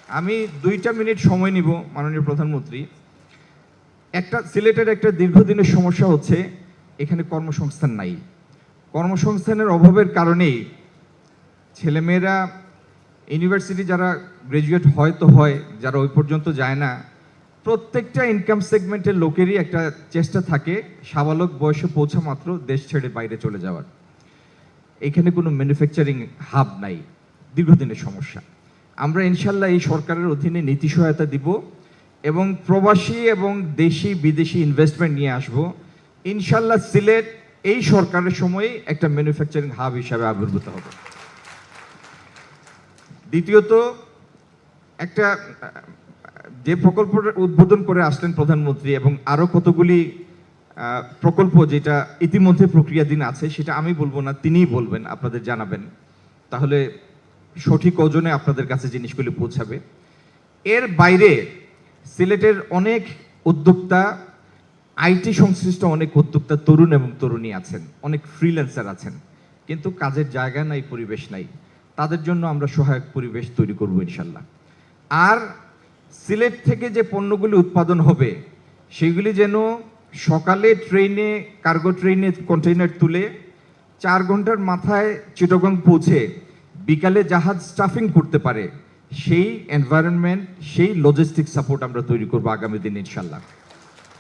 আমি 2টা মিনিট সময় নিব মাননীয় প্রধানমন্ত্রী। সিলেটের একটা দীর্ঘদিনের সমস্যা হচ্ছে এখানে কর্মসংস্থান নাই। কর্মসংস্থানের অভাবের কারণেই ছেলেমেয়েরা ইউনিভার্সিটি যারা গ্র্যাজুয়েট হয়তো হয়, যারা ওই পর্যন্ত যায় না, প্রত্যেকটা ইনকাম সেগমেন্টের লোকেরই একটা চেষ্টা থাকে সাবালক বয়সে পৌঁছা মাত্র দেশ ছেড়ে বাইরে চলে যাওয়ার। এখানে কোনো ম্যানুফ্যাকচারিং হাব নাই, দীর্ঘদিনের সমস্যা। আমরা ইনশাল্লাহ এই সরকারের অধীনে নীতি সহায়তা দিব এবং প্রবাসী এবং দেশি বিদেশি ইনভেস্টমেন্ট নিয়ে আসব। ইনশাল্লাহ সিলেট এই সরকারের সময়ে একটা ম্যানুফ্যাকচারিং হাব হিসাবে আবির্ভূত হবে। দ্বিতীয়ত, একটা যে প্রকল্পটা উদ্বোধন করে আসলেন প্রধানমন্ত্রী এবং আরও কতগুলি প্রকল্প যেটা ইতিমধ্যে প্রক্রিয়াধীন আছে, সেটা আমি বলবো না, তিনিই বলবেন, আপনাদের জানাবেন, তাহলে সঠিক ওজনে আপনাদের কাছে জিনিসগুলি পৌঁছাবে। এর বাইরে সিলেটের অনেক উদ্যোক্তা, আইটি সংশ্লিষ্ট অনেক উদ্যোক্তা তরুণ এবং তরুণী আছেন, অনেক ফ্রিল্যান্সার আছেন, কিন্তু কাজের জায়গা নাই, পরিবেশ নাই। তাদের জন্য আমরা সহায়ক পরিবেশ তৈরি করব ইনশাল্লাহ। আর সিলেট থেকে যে পণ্যগুলি উৎপাদন হবে সেগুলি যেন সকালে ট্রেনে, কার্গো ট্রেনে কন্টেইনার তুলে 4 ঘন্টার মাথায় চিটাগং পৌঁছে বিকালে জাহাজ স্টাফিং করতে পারে, সেই এনভায়রনমেন্ট, সেই লজিস্টিক সাপোর্ট আমরা তৈরি করবো আগামী দিন ইনশাল্লাহ।